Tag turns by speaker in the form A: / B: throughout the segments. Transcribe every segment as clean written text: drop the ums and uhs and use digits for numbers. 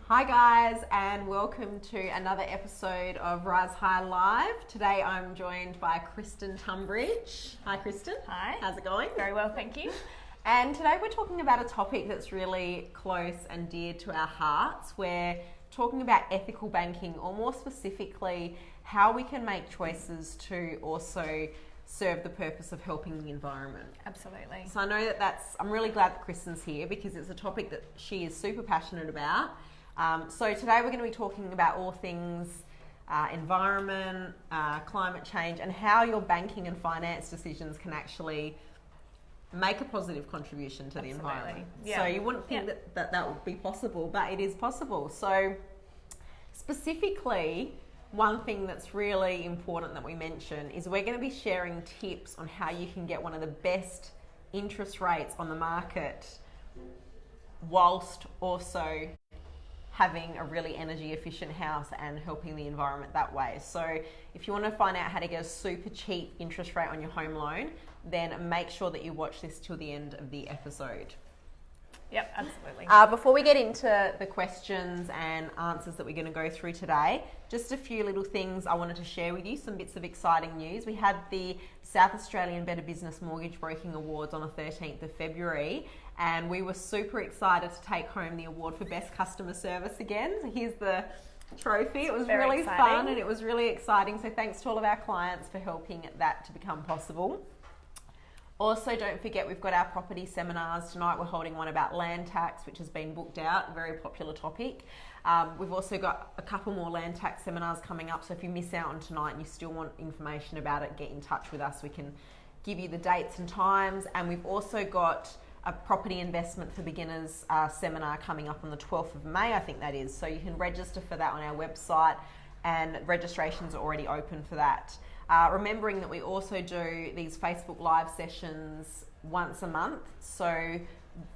A: Hi guys, and welcome to another episode of Rise High Live. Today I'm joined by Kristin Tunbridge. Hi Kristin.
B: Hi.
A: How's it going?
B: Very well, thank you.
A: And today we're talking about a topic that's really close and dear to our hearts. We're talking about ethical banking, or more specifically, how we can make choices to also serve the purpose of helping the environment.
B: Absolutely.
A: So I know I'm really glad that Kristin's here because it's a topic that she is super passionate about. So today we're going to be talking about all things environment, climate change, and how your banking and finance decisions can actually make a positive contribution to the environment.
B: Yeah.
A: So you wouldn't think that would be possible, but it is possible. So specifically, one thing that's really important that we mention is we're going to be sharing tips on how you can get one of the best interest rates on the market whilst also having a really energy efficient house and helping the environment that way. So if you want to find out how to get a super cheap interest rate on your home loan, then make sure that you watch this till the end of the episode.
B: Yep, absolutely.
A: Before we get into the questions and answers that we're going to go through today, just a few little things I wanted to share with you, some bits of exciting news. We had the South Australian Better Business Mortgage Broking Awards on the 13th of February, and we were super excited to take home the award for Best Customer Service again. So here's the trophy. It was really fun and it was really exciting. So thanks to all of our clients for helping that to become possible. Also, don't forget we've got our property seminars tonight. We're holding one about land tax, which has been booked out, a very popular topic. We've also got a couple more land tax seminars coming up, so if you miss out on tonight and you still want information about it, get in touch with us. We can give you the dates and times. And we've also got a property investment for beginners seminar coming up on the 12th of May, I think that is. So you can register for that on our website, and registrations are already open for that. Remembering that we also do these Facebook Live sessions once a month.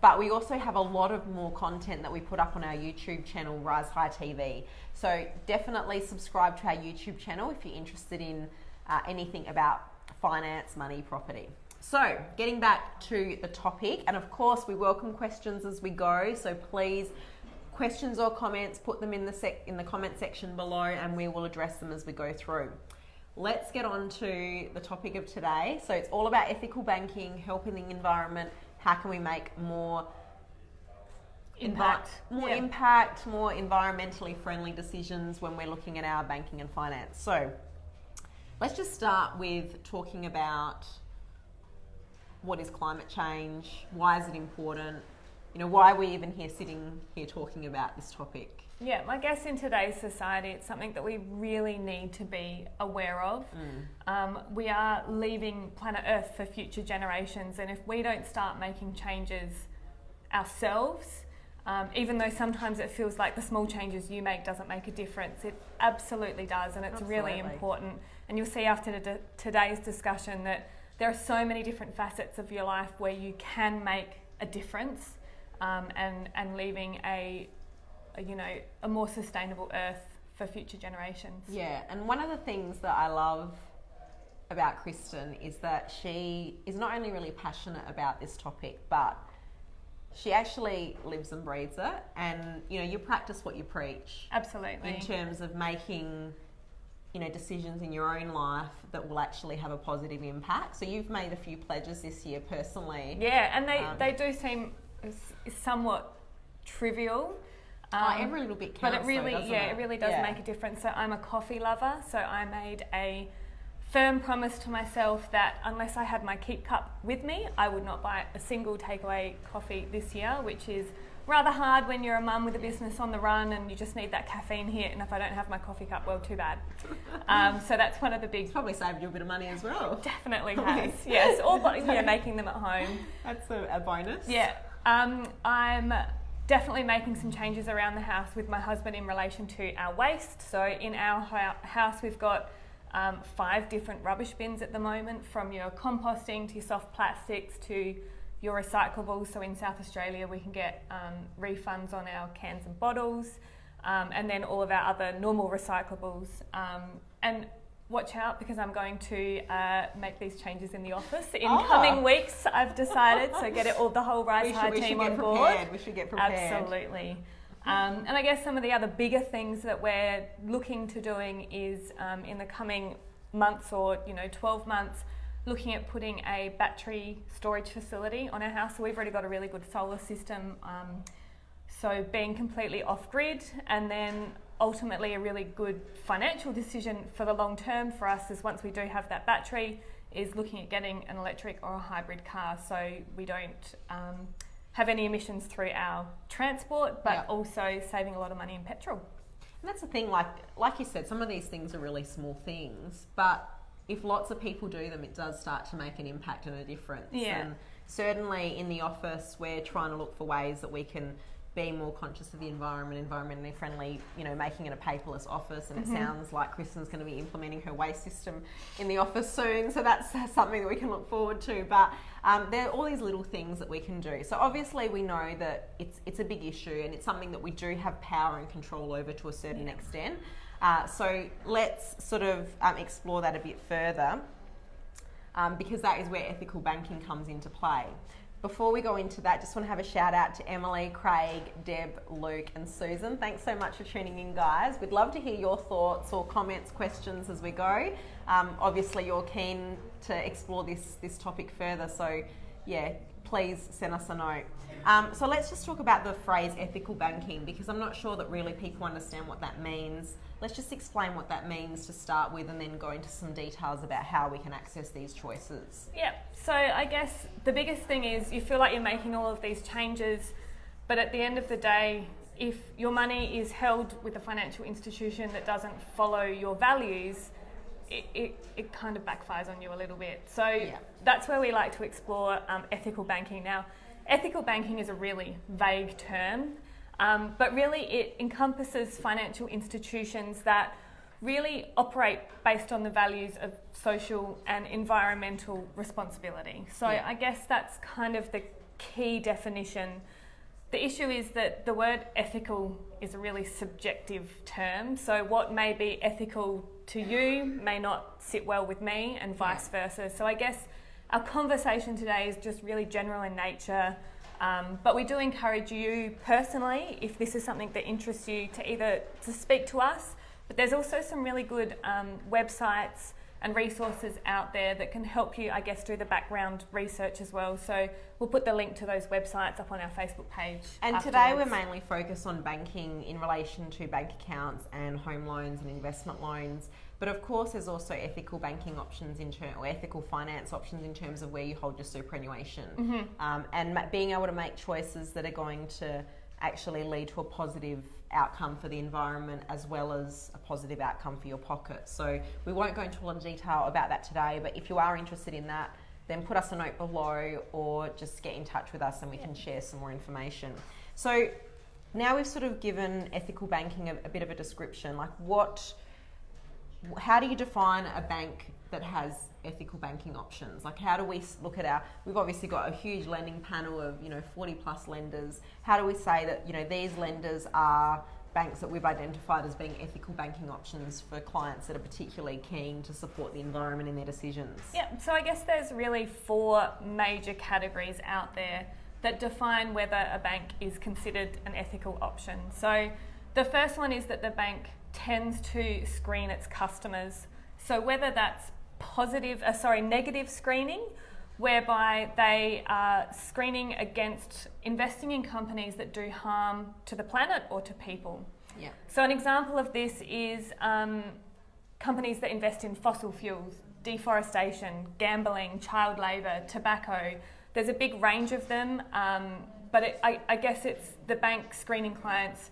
A: But we also have a lot of more content that we put up on our YouTube channel, Rise High TV. So definitely subscribe to our YouTube channel if you're interested in anything about finance, money, property. So getting back to the topic, and of course we welcome questions as we go. So please, questions or comments, put them in the comment section below, and we will address them as we go through. Let's get on to the topic of today. So it's all about ethical banking, helping the environment. How can we make more impact, more environmentally friendly decisions when we're looking at our banking and finance? So let's just start with talking about what is climate change, why is it important, why are we even sitting here talking about this topic?
B: Yeah, I guess in today's society, it's something that we really need to be aware of. We are leaving planet Earth for future generations, and if we don't start making changes ourselves, even though sometimes it feels like the small changes you make doesn't make a difference, it absolutely does, and it's really important. And you'll see after today's discussion that there are so many different facets of your life where you can make a difference, and leaving a more sustainable earth for future generations.
A: Yeah, and one of the things that I love about Kristin is that she is not only really passionate about this topic, but she actually lives and breathes it, and you practice what you preach.
B: Absolutely. In
A: terms of making decisions in your own life that will actually have a positive impact. So you've made a few pledges this year personally.
B: Yeah, and they do seem somewhat trivial.
A: Every little bit counts,
B: but it really, it really does make a difference. So I'm a coffee lover, so I made a firm promise to myself that unless I had my keep cup with me, I would not buy a single takeaway coffee this year, which is rather hard when you're a mum with a business on the run and you just need that caffeine hit, and if I don't have my coffee cup, well, too bad. So that's one of the big...
A: It's probably saved you a bit of money as well.
B: Definitely has, yes. Or making them at home.
A: That's a bonus.
B: Yeah. I'm definitely making some changes around the house with my husband in relation to our waste. So in our house, we've got 5 different rubbish bins at the moment, from your composting to your soft plastics to your recyclables. So in South Australia, we can get refunds on our cans and bottles, and then all of our other normal recyclables. And watch out, because I'm going to make these changes in the office in coming weeks, I've decided. So get the whole Rise High team on board.
A: We should get prepared.
B: Absolutely. And I guess some of the other bigger things that we're looking to doing is in the coming months or 12 months, looking at putting a battery storage facility on our house. So we've already got a really good solar system, so being completely off-grid, and then ultimately a really good financial decision for the long term for us is once we do have that battery, is looking at getting an electric or a hybrid car so we don't have any emissions through our transport, but also saving a lot of money in petrol.
A: And that's the thing, like you said, some of these things are really small things, but if lots of people do them, it does start to make an impact and a difference.
B: Yeah.
A: And certainly in the office, we're trying to look for ways that we can be more conscious of the environment, environmentally friendly, making it a paperless office. And it sounds like Kristin's going to be implementing her waste system in the office soon. So that's something that we can look forward to. But there are all these little things that we can do. So obviously we know that it's a big issue and it's something that we do have power and control over to a certain extent. So let's sort of explore that a bit further because that is where ethical banking comes into play. Before we go into that, just want to have a shout out to Emily, Craig, Deb, Luke and Susan. Thanks so much for tuning in, guys. We'd love to hear your thoughts or comments, questions as we go. Obviously, you're keen to explore this topic further, so yeah, please send us a note. So let's just talk about the phrase ethical banking because I'm not sure that really people understand what that means. Let's just explain what that means to start with and then go into some details about how we can access these choices.
B: Yeah, so I guess the biggest thing is you feel like you're making all of these changes, but at the end of the day, if your money is held with a financial institution that doesn't follow your values, it kind of backfires on you a little bit. So that's where we like to explore ethical banking. Now, ethical banking is a really vague term. But really it encompasses financial institutions that really operate based on the values of social and environmental responsibility. So I guess that's kind of the key definition. The issue is that the word ethical is a really subjective term. So what may be ethical to you may not sit well with me and vice versa. So I guess our conversation today is just really general in nature. But we do encourage you personally, if this is something that interests you, to speak to us. But there's also some really good websites and resources out there that can help you, I guess, do the background research as well. So we'll put the link to those websites up on our Facebook page.
A: And
B: afterwards.
A: Today we're mainly focused on banking in relation to bank accounts and home loans and investment loans. But of course, there's also ethical banking options or ethical finance options in terms of where you hold your superannuation, and being able to make choices that are going to actually lead to a positive outcome for the environment as well as a positive outcome for your pocket. So we won't go into a lot of detail about that today, but if you are interested in that, then put us a note below or just get in touch with us and we can share some more information. So now we've sort of given ethical banking a bit of a description, like how do you define a bank that has ethical banking options? Like how do we look at we've obviously got a huge lending panel of 40 plus lenders. How do we say that these lenders are banks that we've identified as being ethical banking options for clients that are particularly keen to support the environment in their decisions?
B: Yeah, so I guess there's really 4 major categories out there that define whether a bank is considered an ethical option. So the first one is that the bank tends to screen its customers. So whether that's negative screening, whereby they are screening against investing in companies that do harm to the planet or to people.
A: Yeah.
B: So an example of this is companies that invest in fossil fuels, deforestation, gambling, child labour, tobacco. There's a big range of them, but I guess it's the bank screening clients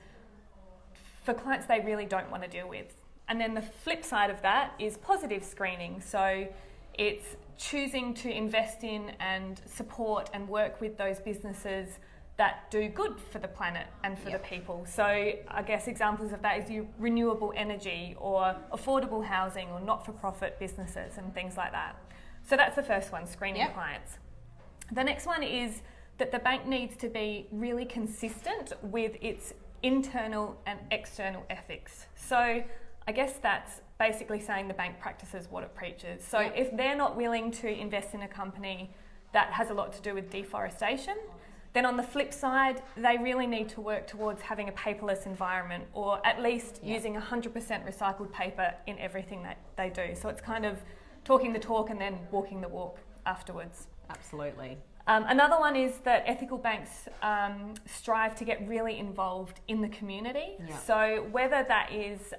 B: for clients they really don't want to deal with. And then the flip side of that is positive screening. So it's choosing to invest in and support and work with those businesses that do good for the planet and for the people. So I guess examples of that is renewable energy or affordable housing or not-for-profit businesses and things like that. So that's the first one, screening clients. The next one is that the bank needs to be really consistent with its internal and external ethics. So I guess that's basically saying the bank practices what it preaches. So if they're not willing to invest in a company that has a lot to do with deforestation, Then on the flip side, they really need to work towards having a paperless environment, or at least using 100% recycled paper in everything that they do. So it's kind of talking the talk and then walking the walk afterwards.
A: Absolutely.
B: Another one is that ethical banks strive to get really involved in the community.
A: Yeah.
B: So whether that is,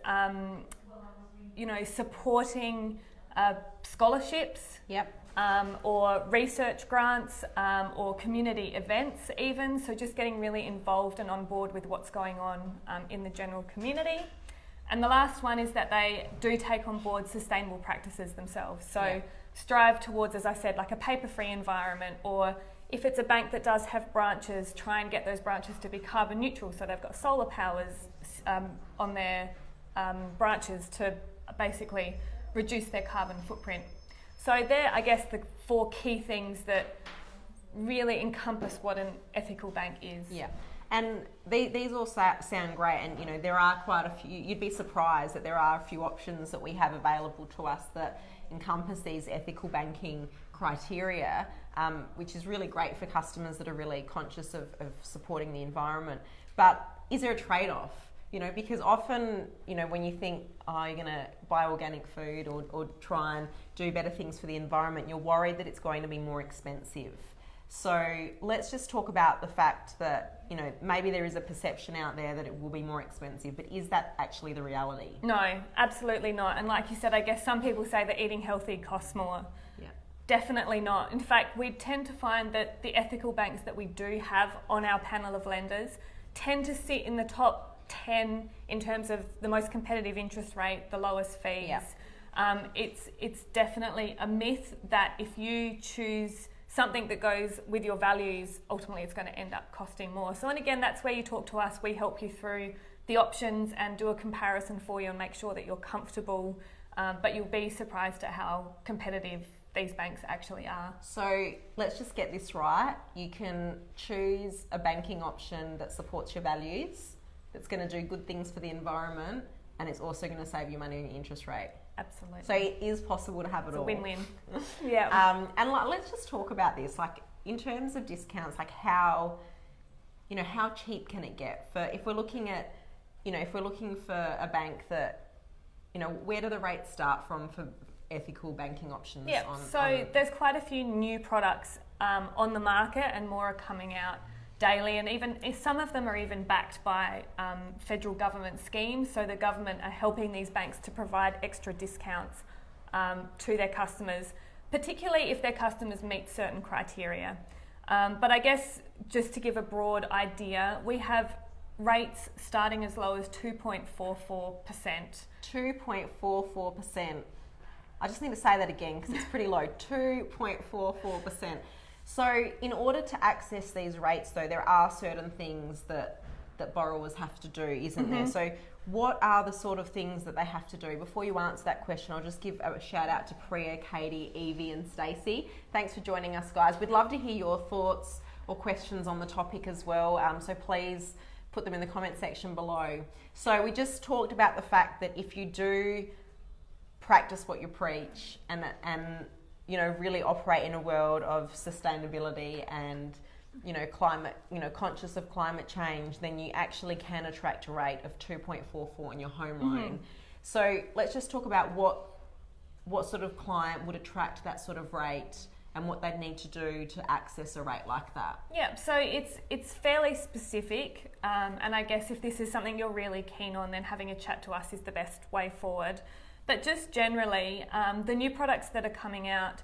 B: supporting scholarships, or research grants, or community events even. So just getting really involved and on board with what's going on in the general community. And the last one is that they do take on board sustainable practices themselves. So strive towards, as I said, like a paper-free environment, or if it's a bank that does have branches, try and get those branches to be carbon neutral. So they've got solar powers on their branches to basically reduce their carbon footprint. So they're, I guess, the 4 key things that really encompass what an ethical bank is.
A: Yeah. And these all sound great, and there are quite a few. You'd be surprised that there are a few options that we have available to us that encompass these ethical banking criteria, which is really great for customers that are really conscious of supporting the environment. But is there a trade-off? Because often, when you think, you're going to buy organic food or try and do better things for the environment, you're worried that it's going to be more expensive. So let's just talk about the fact that, maybe there is a perception out there that it will be more expensive, but is that actually the reality?
B: No, absolutely not. And like you said, I guess some people say that eating healthy costs more.
A: Yeah.
B: Definitely not. In fact, we tend to find that the ethical banks that we do have on our panel of lenders tend to sit in the top 10 in terms of the most competitive interest rate, the lowest fees.
A: Yeah.
B: It's definitely a myth that if you choose something that goes with your values, ultimately it's going to end up costing more. So, and again, that's where you talk to us. We help you through the options and do a comparison for you and make sure that you're comfortable, but you'll be surprised at how competitive these banks actually are.
A: So let's just get this right. You can choose a banking option that supports your values, that's going to do good things for the environment, and it's also going to save you money on your interest rate.
B: Absolutely.
A: So it is possible to have it all.
B: It's a win-win. Yeah.
A: And let's just talk about this, like in terms of discounts, like how cheap can it get? If we're looking for a bank that, where do the rates start from for ethical banking options?
B: Yeah. There's quite a few new products on the market, and more are coming out daily, and even some of them are even backed by federal government schemes. So the government are helping these banks to provide extra discounts to their customers, particularly if their customers meet certain criteria. But I guess just to give a broad idea, we have rates starting as low as 2.44%.
A: 2.44%. I just need to say that again because it's pretty low. 2.44%. So in order to access these rates, though, there are certain things that borrowers have to do, isn't there? So what are the sort of things that they have to do? Before you answer that question, I'll just give a shout out to Priya, Katie, Evie and Stacey. Thanks for joining us, guys. We'd love to hear your thoughts or questions on the topic as well. So please put them in the comment section below. So we just talked about the fact that if you do practice what you preach and really operate in a world of sustainability and climate, conscious of climate change, then you actually can attract a rate of 2.44 in your home loan. So let's just talk about what sort of client would attract that sort of rate and what they'd need to do to access a rate like that.
B: Yeah, so it's fairly specific, and I guess if this is something you're really keen on, then having a chat to us is the best way forward. But just generally, the new products that are coming out,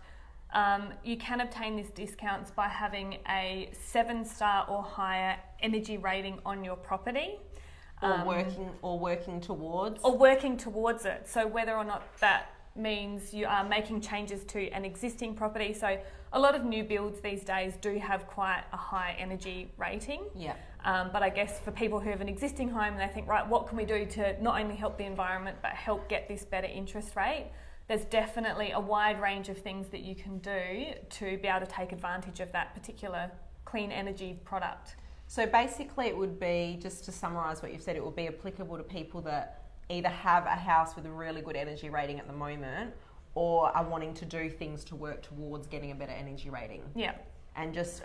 B: you can obtain these discounts by having a 7-star or higher energy rating on your property.
A: Or working towards
B: it. So whether or not that means you are making changes to an existing property. So a lot of new builds these days do have quite a high energy rating.
A: Yeah.
B: But I guess for people who have an existing home and they think, right, what can we do to not only help the environment but help get this better interest rate? There's definitely a wide range of things that you can do to be able to take advantage of that particular clean energy product.
A: So basically it would be, just to summarise what you've said, it would be applicable to people that either have a house with a really good energy rating at the moment or are wanting to do things to work towards getting a better energy rating.
B: Yeah.
A: and just,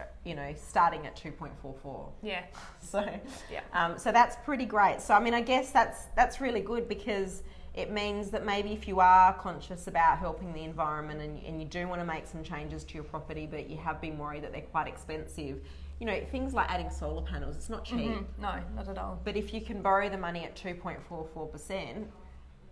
A: starting at 2.44.
B: Yeah.
A: So,
B: yeah.
A: So that's pretty great. So, I mean, I guess that's really good, because it means that maybe if you are conscious about helping the environment and you do want to make some changes to your property, but you have been worried that they're quite expensive, things like adding solar panels, it's not cheap.
B: Mm-hmm. No, not at all.
A: But if you can borrow the money at 2.44%,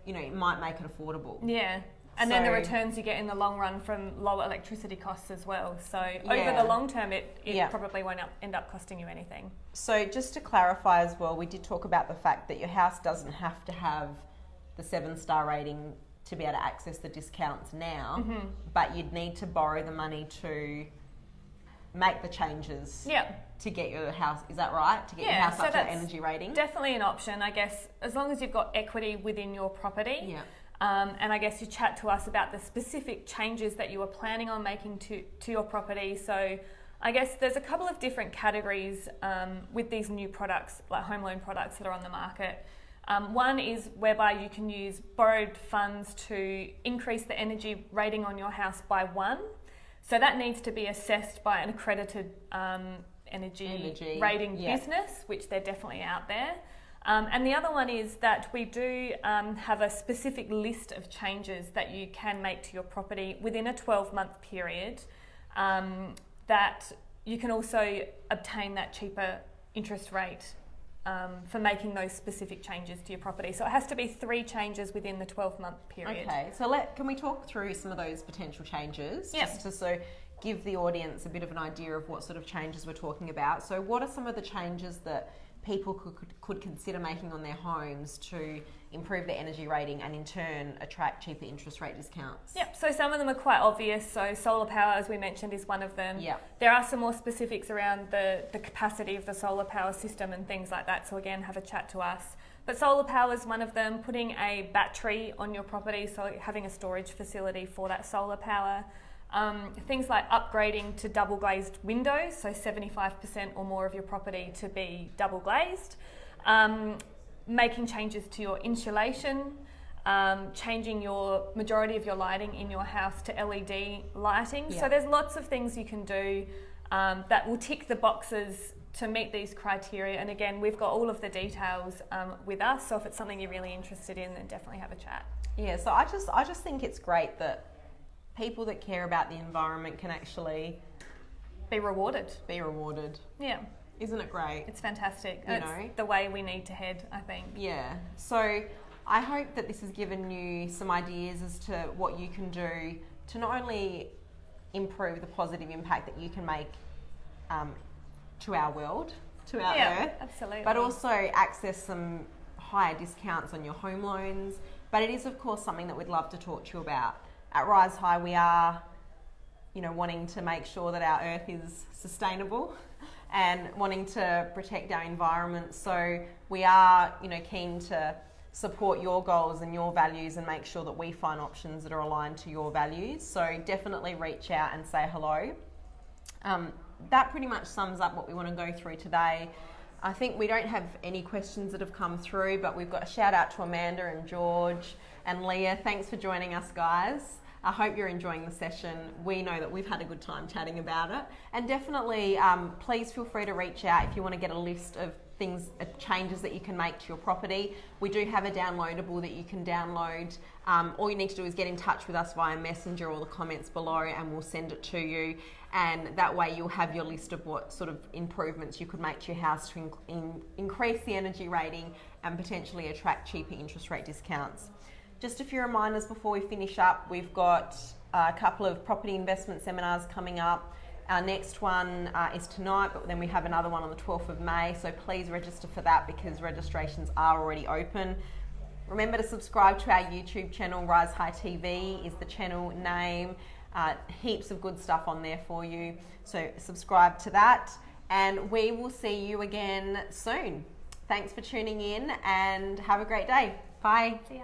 A: it might make it affordable.
B: Yeah. And then the returns you get in the long run from lower electricity costs as well. So over the long term, it probably won't end up costing you anything.
A: So just to clarify as well, we did talk about the fact that your house doesn't have to have the 7-star rating to be able to access the discounts now, but you'd need to borrow the money to make the changes to get your house, is that right? To get your house up to that energy rating?
B: Definitely an option, I guess, as long as you've got equity within your property.
A: Yeah.
B: And I guess you chat to us about the specific changes that you are planning on making to your property. So I guess there's a couple of different categories with these new products, like home loan products that are on the market. One is whereby you can use borrowed funds to increase the energy rating on your house by 1. So that needs to be assessed by an accredited energy rating business, which they're definitely out there. And the other one is that we do have a specific list of changes that you can make to your property within a 12-month period, that you can also obtain that cheaper interest rate for making those specific changes to your property. So it has to be 3 changes within the 12-month period.
A: Okay, so can we talk through some of those potential changes?
B: Yep.
A: Just to give the audience a bit of an idea of what sort of changes we're talking about. So what are some of the changes that people could consider making on their homes to improve their energy rating and in turn attract cheaper interest rate discounts?
B: Yep, so some of them are quite obvious. So solar power, as we mentioned, is one of them.
A: Yep.
B: There are some more specifics around the capacity of the solar power system and things like that. So again, have a chat to us. But solar power is one of them. Putting a battery on your property, so having a storage facility for that solar power. Things like upgrading to double glazed windows, so 75% or more of your property to be double glazed. Making changes to your insulation, changing your majority of your lighting in your house to LED lighting. Yeah. So there's lots of things you can do that will tick the boxes to meet these criteria. And again, we've got all of the details with us. So if it's something you're really interested in, then definitely have a chat.
A: Yeah. So I just think it's great that people that care about the environment can actually
B: be rewarded.
A: Yeah. Isn't it great?
B: It's fantastic. It's the way we need to head, I think.
A: Yeah. So I hope that this has given you some ideas as to what you can do to not only improve the positive impact that you can make to our world, to our earth,
B: absolutely,
A: but also access some higher discounts on your home loans. But it is, of course, something that we'd love to talk to you about. At Rise High, we are, wanting to make sure that our earth is sustainable and wanting to protect our environment. So we are, keen to support your goals and your values and make sure that we find options that are aligned to your values. So definitely reach out and say hello. That pretty much sums up what we want to go through today. I think we don't have any questions that have come through, but we've got a shout out to Amanda and George and Leah. Thanks for joining us, guys. I hope you're enjoying the session. We know that we've had a good time chatting about it. And definitely, please feel free to reach out if you want to get a list of things, changes that you can make to your property. We do have a downloadable that you can download. All you need to do is get in touch with us via Messenger or the comments below, and we'll send it to you. And that way you'll have your list of what sort of improvements you could make to your house to increase the energy rating and potentially attract cheaper interest rate discounts. Just a few reminders before we finish up. We've got a couple of property investment seminars coming up. Our next one is tonight, but then we have another one on the 12th of May. So please register for that because registrations are already open. Remember to subscribe to our YouTube channel. Rise High TV is the channel name. Heaps of good stuff on there for you. So subscribe to that and we will see you again soon. Thanks for tuning in and have a great day. Bye.
B: See ya.